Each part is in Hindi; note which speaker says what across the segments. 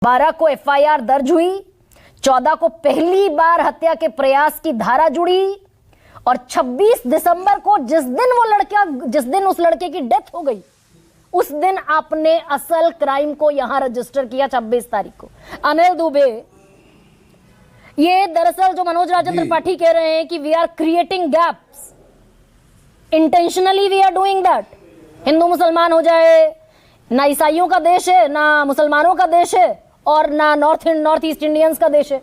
Speaker 1: 12 को एफआईआर दर्ज हुई, 14 को पहली बार हत्या के प्रयास की धारा जुड़ी और 26 दिसंबर को जिस दिन उस लड़के की डेथ हो गई, उस दिन आपने असल क्राइम को यहां रजिस्टर किया 26 तारीख को। अनिल दुबे, ये दरअसल जो मनोज राजेंद्र पाठी कह रहे हैं कि we are creating gaps, intentionally we are doing that. Hindu मुसलमान हो जाए, ना ईसाइयों का देश है, ना मुसलमानों का देश है और ना नॉर्थ ईस्ट इंडियंस का देश है।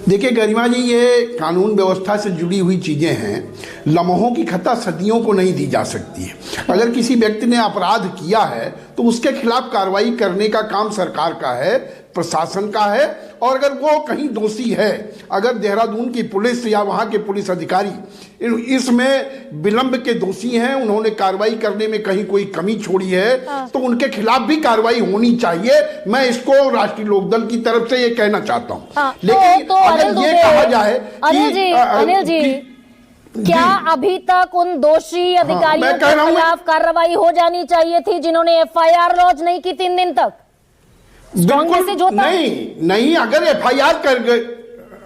Speaker 2: देखिए गरिमा जी, ये कानून व्यवस्था से जुड़ी हुई चीज़ें हैं, लम्हों की खता सदियों को नहीं दी जा सकती है। अगर किसी व्यक्ति ने अपराध किया है तो उसके खिलाफ कार्रवाई करने का काम सरकार का है, प्रशासन का है। और अगर वो कहीं दोषी है, अगर देहरादून की पुलिस या वहाँ के पुलिस अधिकारी इसमें विलंब के दोषी हैं, उन्होंने कार्रवाई करने में कहीं कोई कमी छोड़ी है, तो उनके खिलाफ भी कार्रवाई होनी चाहिए। मैं इसको राष्ट्रीय लोकदल की तरफ से ये कहना चाहता हूँ। लेकिन अगर ये कहा जाए
Speaker 1: अनिल जी, क्या अभी तक उन दोषी अधिकारियों के खिलाफ कार्रवाई हो जानी चाहिए थी जिन्होंने एफआईआर लॉन्च नहीं की 3 दिन तक?
Speaker 2: नहीं, अगर एफआईआर कर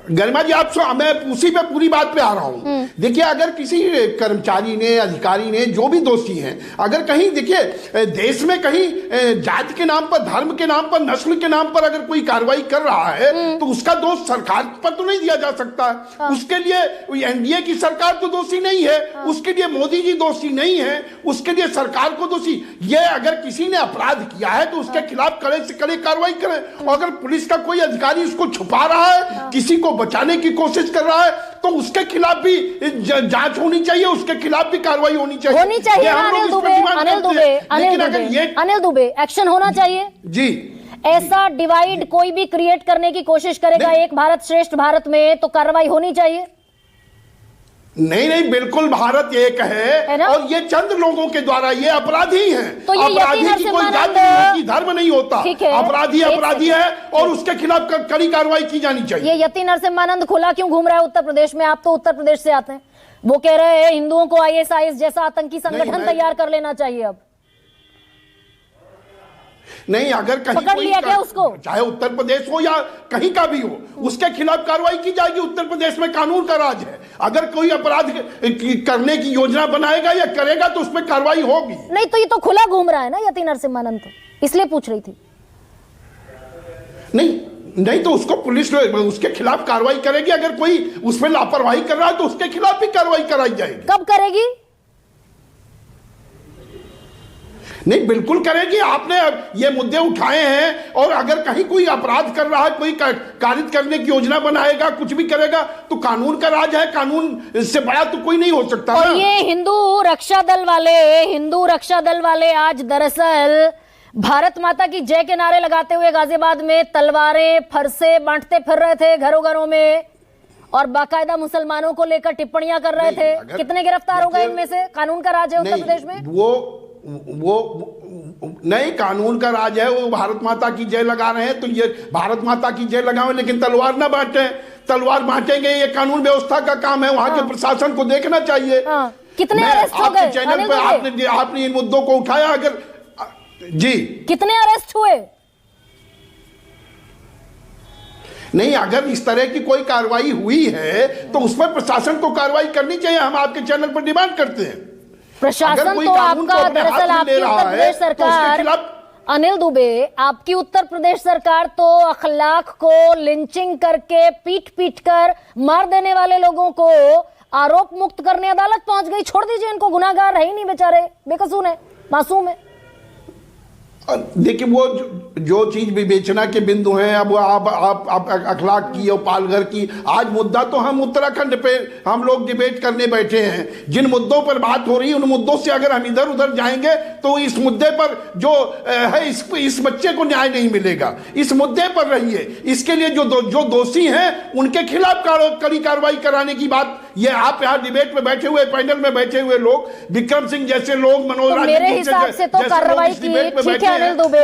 Speaker 2: गरिमा जी, आप मैं उसी पे पूरी बात पे आ रहा हूं। देखिए, अगर किसी कर्मचारी ने, अधिकारी ने, जो भी दोषी हैं, अगर कहीं देखिए देश में कहीं जाति के नाम पर, धर्म के नाम पर, नस्ल के नाम पर अगर कोई कार्रवाई कर रहा है तो उसका दोष सरकार पर तो नहीं दिया जा सकता। उसके लिए एनडीए की सरकार तो दोषी नहीं है, उसके लिए मोदी जी दोषी नहीं है, उसके लिए सरकार को दोषी। ये अगर किसी ने अपराध किया है तो उसके खिलाफ कड़े से कड़े कार्रवाई करें। और अगर पुलिस का कोई अधिकारी उसको छुपा रहा है, किसी को बचाने की कोशिश कर रहा है, तो उसके खिलाफ भी जांच होनी चाहिए, उसके खिलाफ भी कार्रवाई होनी चाहिए।
Speaker 1: अनिल दुबे, एक्शन होना चाहिए
Speaker 2: जी।
Speaker 1: ऐसा डिवाइड कोई भी क्रिएट करने की कोशिश करेगा एक भारत श्रेष्ठ भारत में, तो कार्रवाई होनी चाहिए।
Speaker 2: नहीं, बिल्कुल भारत एक है और ये चंद लोगों के द्वारा ये अपराधी हैं।
Speaker 1: तो ये
Speaker 2: अपराधी की कोई जाति धर्म नहीं होता, अपराधी है और उसके खिलाफ कड़ी कार्रवाई की जानी चाहिए।
Speaker 1: ये यति नरसिम्हानंद खुला क्यों घूम रहा है उत्तर प्रदेश में? आप तो उत्तर प्रदेश से आते हैं। वो कह रहे हैं हिंदुओं को आईएसआईएस जैसा आतंकी संगठन तैयार कर लेना चाहिए। अब
Speaker 2: नहीं, अगर कहीं
Speaker 1: पकड़ लिया क्या उसको,
Speaker 2: चाहे उत्तर प्रदेश हो या कहीं का भी हो, उसके खिलाफ कार्रवाई की जाएगी। उत्तर प्रदेश में कानून का राज है। अगर कोई अपराध करने की योजना बनाएगा या करेगा तो उसमें कार्रवाई होगी।
Speaker 1: नहीं तो ये तो खुला घूम रहा है ना यति नरसिम्हानंद, तो इसलिए पूछ रही थी।
Speaker 2: नहीं तो उसको पुलिस उसके खिलाफ कार्रवाई करेगी। अगर कोई उसमें लापरवाही कर रहा है तो उसके खिलाफ भी कार्रवाई कराई जाएगी।
Speaker 1: कब करेगी?
Speaker 2: नहीं, बिल्कुल करेगी। आपने ये मुद्दे उठाए हैं और अगर कहीं कोई अपराध कर रहा है, कोई कारित करने की योजना बनाएगा, कुछ भी करेगा, तो कानून का राज है। कानून से बड़ा तो कोई नहीं हो सकता।
Speaker 1: और ये हिंदू रक्षा दल वाले आज दरअसल भारत माता की जय के नारे लगाते हुए गाजियाबाद में तलवारें, फरसे बांटते फिर रहे थे घरों घरों में और बाकायदा मुसलमानों को लेकर टिप्पणियां कर रहे थे। कितने गिरफ्तार हो गए इनमें से? कानून का राज है उत्तर प्रदेश में।
Speaker 2: वो नहीं, कानून का राज है। वो भारत माता की जय लगा रहे हैं तो ये भारत माता की जय लगाओ, लेकिन तलवार ना बांटे। तलवार बांटेंगे, ये कानून व्यवस्था का काम है, वहां के प्रशासन को देखना चाहिए।
Speaker 1: कितने अरेस्ट हो गए?
Speaker 2: चैनल पे आपने इन मुद्दों को उठाया। अगर जी,
Speaker 1: कितने अरेस्ट हुए?
Speaker 2: नहीं, अगर इस तरह की कोई कार्रवाई हुई है तो उसमें प्रशासन को कार्रवाई करनी चाहिए। हम आपके चैनल पर डिमांड करते हैं।
Speaker 1: प्रशासन तो आपका दरअसल आपकी उत्तर प्रदेश सरकार, अनिल दुबे, आपकी उत्तर प्रदेश सरकार तो अखलाक को लिंचिंग करके पीट कर मार देने वाले लोगों को आरोप मुक्त करने अदालत पहुंच गई। छोड़ दीजिए इनको, गुनाहगार है ही नहीं बेचारे, बेकसूर है, मासूम है।
Speaker 2: देखिए, वो जो चीज विवेचना के बिंदु हैं, अब आप अखलाक की और पालघर की, आज मुद्दा तो हम उत्तराखंड पे हम लोग डिबेट करने बैठे हैं। जिन मुद्दों पर बात हो रही है उन मुद्दों से अगर हम इधर उधर जाएंगे तो इस मुद्दे पर जो है इस बच्चे को न्याय नहीं मिलेगा। इस मुद्दे पर रहिए। इसके लिए जो दोषी हैं उनके खिलाफ कड़ी कार्रवाई कराने की बात, ये आप यहाँ डिबेट में बैठे हुए, पैनल में बैठे हुए लोग, विक्रम सिंह जैसे लोग, मनोज राजेंद्र
Speaker 1: मेरे हिसाब से तो कार्रवाई की, ठीक है अनिल दुबे।